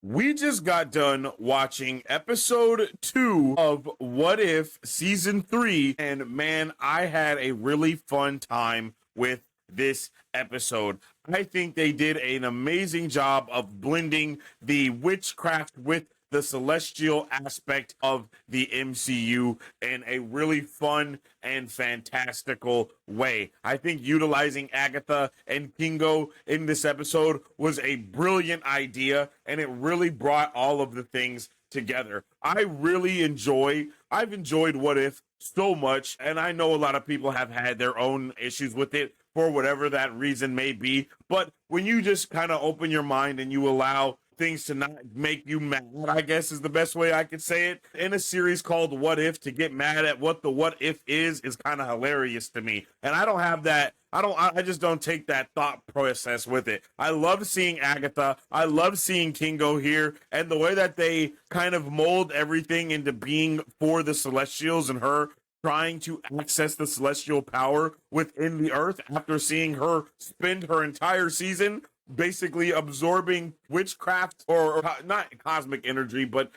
We just got done watching episode 2 of What If season 3, and man, I had a really fun time with this episode. I think they did an amazing job of blending the witchcraft with the celestial aspect of the MCU in a really fun and fantastical way. I think utilizing Agatha and Kingo in this episode was a brilliant idea, and it really brought all of the things together. I've enjoyed What If so much, and I know a lot of people have had their own issues with it for whatever that reason may be. But when you just kind of open your mind and you allow things to not make you mad, I guess is the best way I could say it, in a series called What If, to get mad at what the what if is kind of hilarious to me. And I don't have that. I just don't take that thought process with it. I love seeing Agatha. I love seeing Kingo here, and the way that they kind of mold everything into being for the Celestials, and her trying to access the celestial power within the earth after seeing her spend her entire season basically absorbing witchcraft, or not cosmic energy, but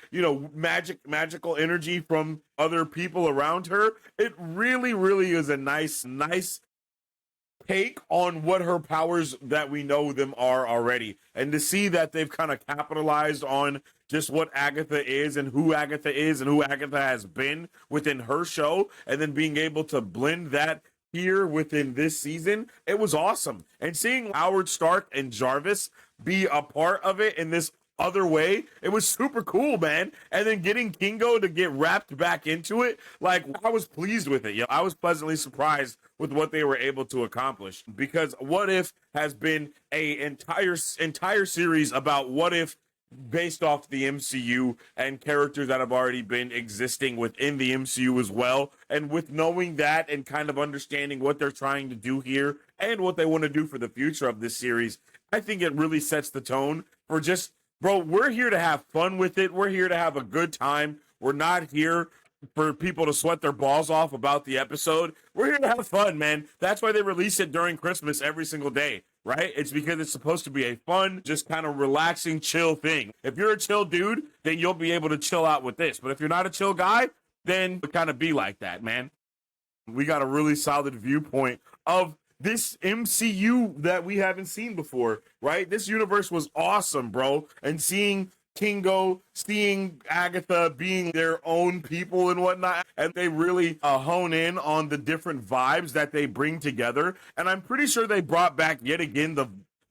magical energy from other people around her. It really is a nice take on what her powers that we know them are already, and to see that they've kind of capitalized on just what Agatha is and who Agatha is and who Agatha has been within her show, and then being able to blend that here within this season, it was awesome. And seeing Howard Stark and Jarvis be a part of it in this other way, it was super cool, man. And then getting Kingo to get wrapped back into it, like, I was pleased with it. Yeah, I was pleasantly surprised with what they were able to accomplish, because What If has been a entire series about what if, based off the MCU and characters that have already been existing within the MCU as well. And with knowing that and kind of understanding what they're trying to do here and what they want to do for the future of this series, I think it really sets the tone for just, bro, we're here to have fun with it. We're here to have a good time. We're not here for people to sweat their balls off about the episode. We're here to have fun, man. That's why they release it during Christmas every single day, right? It's because it's supposed to be a fun, just kind of relaxing, chill thing. If you're a chill dude, then you'll be able to chill out with this. But if you're not a chill guy, then it kind of be like that, man. We got a really solid viewpoint of this MCU that we haven't seen before, right? This universe was awesome, bro. And seeing Kingo, seeing Agatha being their own people and whatnot, and they really hone in on the different vibes that they bring together. And I'm pretty sure they brought back yet again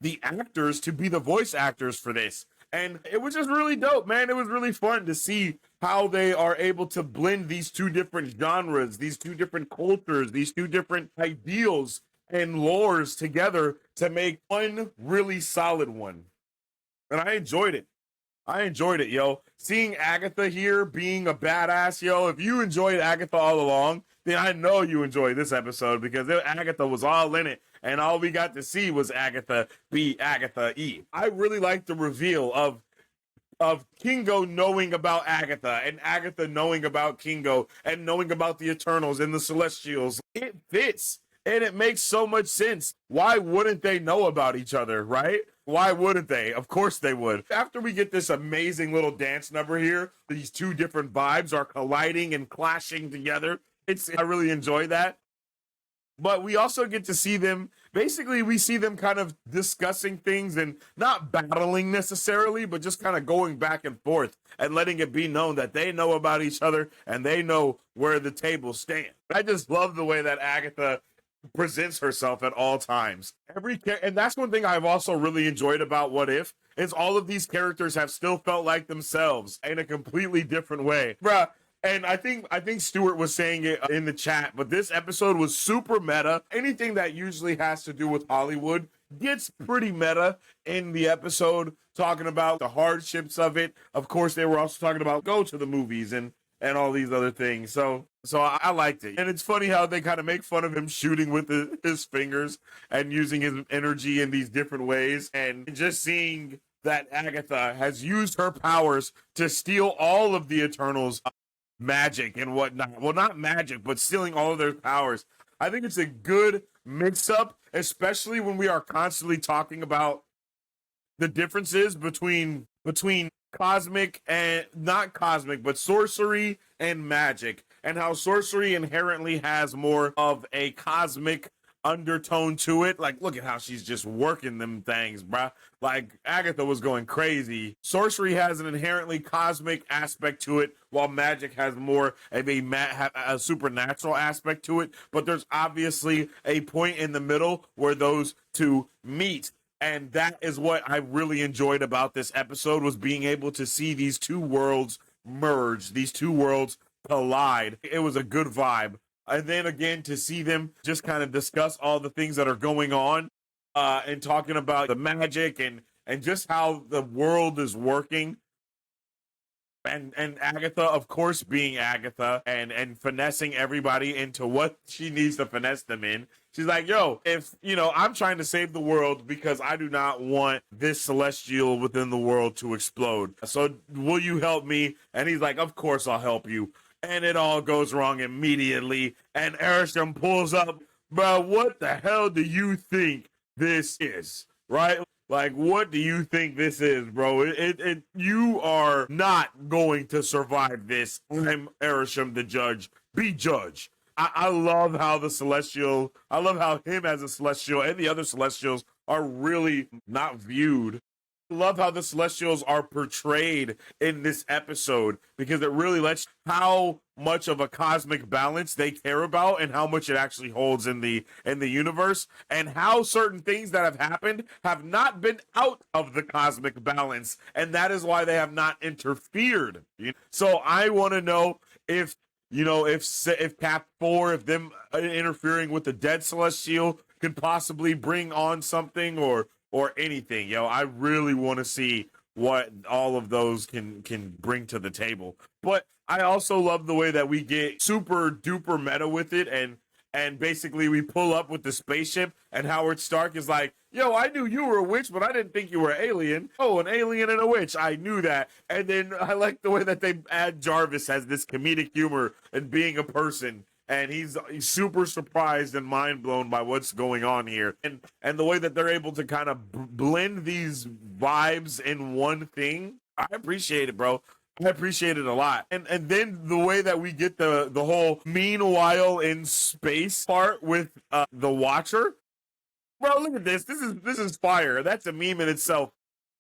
the actors to be the voice actors for this. And it was just really dope, man. It was really fun to see how they are able to blend these two different genres, these two different cultures, these two different ideals and lores together to make one really solid one. And I enjoyed it. Yo. Seeing Agatha here being a badass, yo. If you enjoyed Agatha all along, then I know you enjoyed this episode, because Agatha was all in it, and all we got to see was Agatha be Agatha E. I really like the reveal of Kingo knowing about Agatha, and Agatha knowing about Kingo, and knowing about the Eternals and the Celestials. It fits, and it makes so much sense. Why wouldn't they know about each other, right? Why wouldn't they? Of course they would. After we get this amazing little dance number here, these two different vibes are colliding and clashing together. I really enjoy that. But we also get to see them, basically we see them kind of discussing things and not battling necessarily, but just kind of going back and forth and letting it be known that they know about each other and they know where the tables stand. I just love the way that Agatha presents herself at all times. And that's one thing I've also really enjoyed about What If, is all of these characters have still felt like themselves in a completely different way. Bruh, and I think Stuart was saying it in the chat, but this episode was super meta. Anything that usually has to do with Hollywood gets pretty meta in the episode, talking about the hardships of it. Of course, they were also talking about go to the movies and all these other things. So I liked it. And it's funny how they kind of make fun of him shooting with his fingers and using his energy in these different ways. And just seeing that Agatha has used her powers to steal all of the Eternals' magic and whatnot. Well, not magic, but stealing all of their powers. I think it's a good mix-up, especially when we are constantly talking about the differences between cosmic and not cosmic, but sorcery and magic, and how sorcery inherently has more of a cosmic undertone to it. Like, look at how she's just working them things, bruh. Like, Agatha was going crazy. Sorcery has an inherently cosmic aspect to it, while magic has more of a supernatural aspect to it. But there's obviously a point in the middle where those two meet. And that is what I really enjoyed about this episode, was being able to see these two worlds merge, these two worlds collide. It was a good vibe. And then again, to see them just kind of discuss all the things that are going on, and talking about the magic and just how the world is working. And Agatha, of course, being Agatha and finessing everybody into what she needs to finesse them in. She's like, yo, if, I'm trying to save the world because I do not want this celestial within the world to explode. So will you help me? And he's like, of course I'll help you. And it all goes wrong immediately. And Arishem pulls up, bro, what the hell do you think this is? Right? Like, what do you think this is, bro? You are not going to survive this. I'm Arishem the judge. Be judge. I love how I love how him as a celestial and the other celestials are really not viewed. I love how the celestials are portrayed in this episode, because it really lets how much of a cosmic balance they care about and how much it actually holds in the universe, and how certain things that have happened have not been out of the cosmic balance, and that is why they have not interfered. So I want to know if Cap 4, if them interfering with the dead celestial could possibly bring on something or anything. I really want to see what all of those can bring to the table. But I also love the way that we get super duper meta with it, and basically we pull up with the spaceship, and Howard Stark is like, yo, I knew you were a witch, but I didn't think you were an alien. Oh, an alien and a witch. I knew that. And then I like the way that they add Jarvis as this comedic humor and being a person. And he's super surprised and mind blown by what's going on here, and the way that they're able to kind of blend these vibes in one thing. I appreciate it, bro. I appreciate it a lot. And then the way that we get the whole meanwhile in space part with the Watcher, bro. Look at this. This is fire. That's a meme in itself.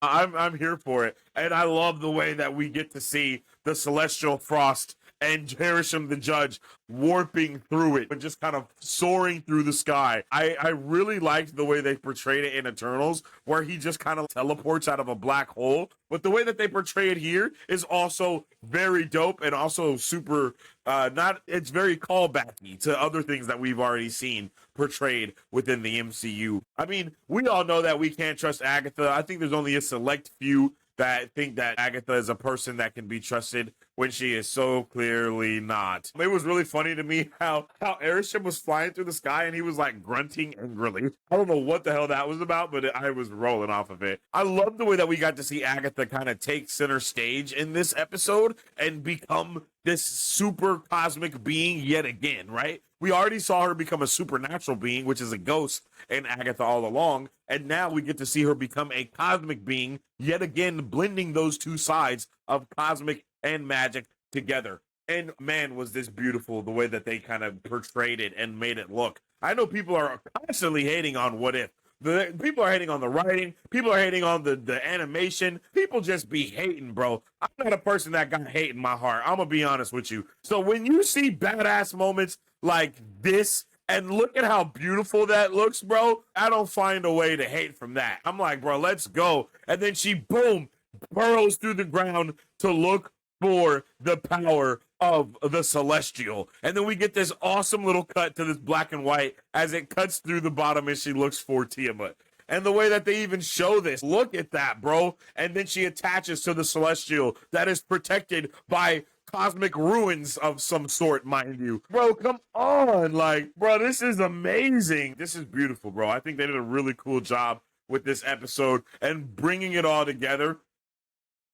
I'm here for it, and I love the way that we get to see the Celestial Frost and Arishem the Judge warping through it and just kind of soaring through the sky. I really liked the way they portrayed it in Eternals, where he just kind of teleports out of a black hole. But the way that they portray it here is also very dope, and also super it's very callbacky to other things that we've already seen portrayed within the MCU. I mean, we all know that we can't trust Agatha. I think there's only a select few that think that Agatha is a person that can be trusted, when she is so clearly not. It was really funny to me how Arishem was flying through the sky and he was like grunting angrily. I don't know what the hell that was about, but I was rolling off of it. I love the way that we got to see Agatha kind of take center stage in this episode and become this super cosmic being yet again, right? We already saw her become a supernatural being, which is a ghost in Agatha all along. And now we get to see her become a cosmic being yet again, blending those two sides of cosmic and magic together. And man, was this beautiful, the way that they kind of portrayed it and made it look. I know people are constantly hating on What If. People are hating on the writing. People are hating on the animation. People just be hating, bro. I'm not a person that got hate in my heart. I'm going to be honest with you. So when you see badass moments like this, and look at how beautiful that looks, bro, I don't find a way to hate from that. I'm like, bro, let's go. And then she, boom, burrows through the ground to look for the power of the Celestial. And then we get this awesome little cut to this black and white as it cuts through the bottom and she looks for Tiamat. And the way that they even show this, look at that, bro. And then she attaches to the Celestial that is protected by cosmic ruins of some sort, mind you. Bro, come on. Like, bro, this is amazing. This is beautiful, bro. I think they did a really cool job with this episode and bringing it all together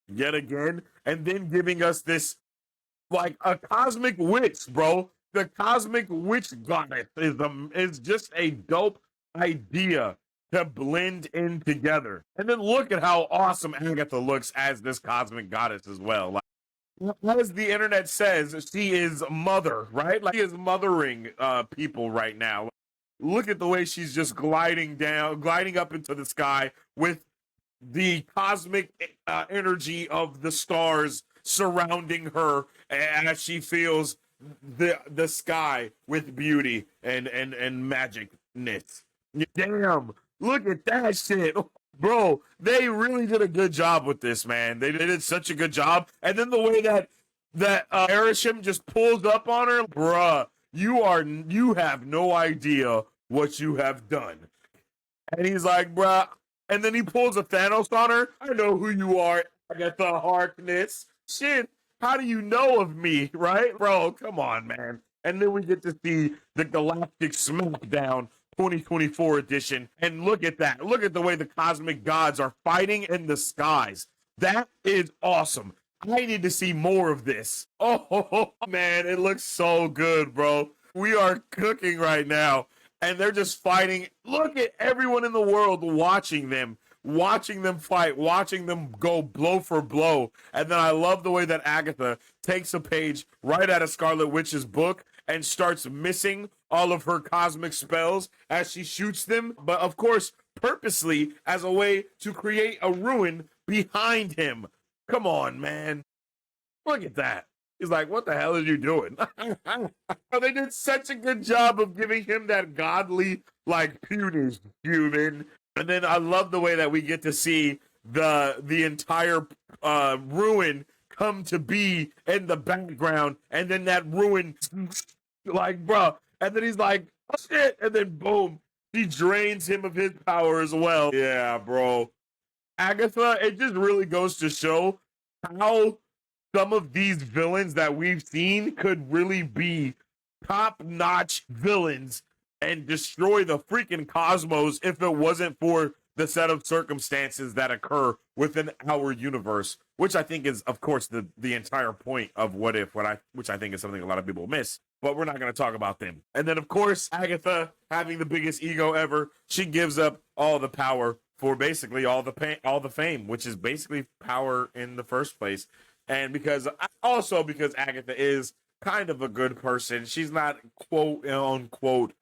yet again, and then giving us this, like, a cosmic witch, bro. The cosmic witch goddess is just a dope idea. to blend in together. And then look at how awesome Agatha looks as this cosmic goddess as well. Like, as the internet says, she is mother, right? Like, she is mothering people right now. Look at the way she's just gliding up into the sky with the cosmic energy of the stars surrounding her as she feels the sky with beauty and magicness. Damn, look at that shit. Bro, they really did a good job with this, man. They did such a good job. And then the way that Erisham just pulls up on her, bruh, you have no idea what you have done. And he's like, bruh, and then he pulls a Thanos on her. I know who you are, Agatha Harkness. Shit, how do you know of me, right? Bro, come on, man. And then we get to see the Galactic Smackdown 2024 edition. And look at that. Look at the way the cosmic gods are fighting in the skies. That is awesome. I need to see more of this. Oh, man, it looks so good, bro. We are cooking right now. And they're just fighting. Look at everyone in the world watching them fight, watching them go blow for blow. And then I love the way that Agatha takes a page right out of Scarlet Witch's book and starts missing all of her cosmic spells as she shoots them. But of course, purposely as a way to create a ruin behind him. Come on, man. Look at that. He's like, what the hell are you doing? They did such a good job of giving him that godly, like, puny human. And then I love the way that we get to see the entire ruin come to be in the background. And then that ruin, like, bro. And then he's like, oh, shit. And then, boom, he drains him of his power as well. Yeah, bro. Agatha, it just really goes to show how some of these villains that we've seen could really be top-notch villains and destroy the freaking cosmos if it wasn't for the set of circumstances that occur within our universe, which I think is, of course, the entire point of What If, which I think is something a lot of people miss, but we're not going to talk about them. And then, of course, Agatha, having the biggest ego ever, she gives up all the power for basically all the fame, which is basically power in the first place. And because Agatha is kind of a good person. She's not quote unquote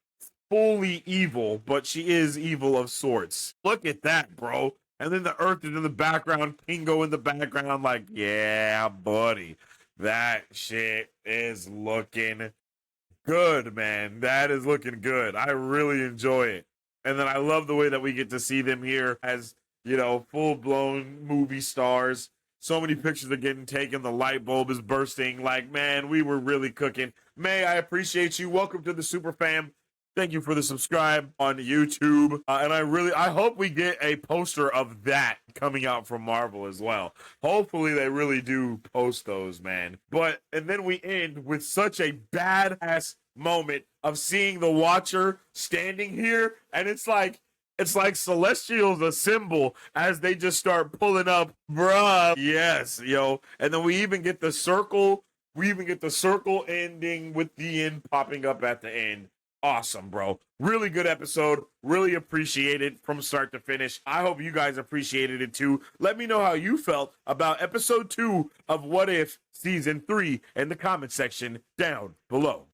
fully evil, but she is evil of sorts. Look at that, bro. And then the Earth is in the background, Kingo in the background, like, yeah, buddy. That shit is looking good, man. That is looking good. I really enjoy it. And then I love the way that we get to see them here as, full-blown movie stars. So many pictures are getting taken. The light bulb is bursting. Like, man, we were really cooking. May, I appreciate you. Welcome to the Super Fam. Thank you for the subscribe on YouTube. And I hope we get a poster of that coming out from Marvel as well. Hopefully they really do post those, man. And then we end with such a badass moment of seeing the Watcher standing here. And it's like Celestials assemble as they just start pulling up, bruh. Yes, yo. And then we even get the circle. We even get the circle ending with the end popping up at the end. Awesome, bro. Really good episode. Really appreciate it from start to finish. I hope you guys appreciated it too. Let me know how you felt about episode 2 of What If Season 3 in the comment section down below.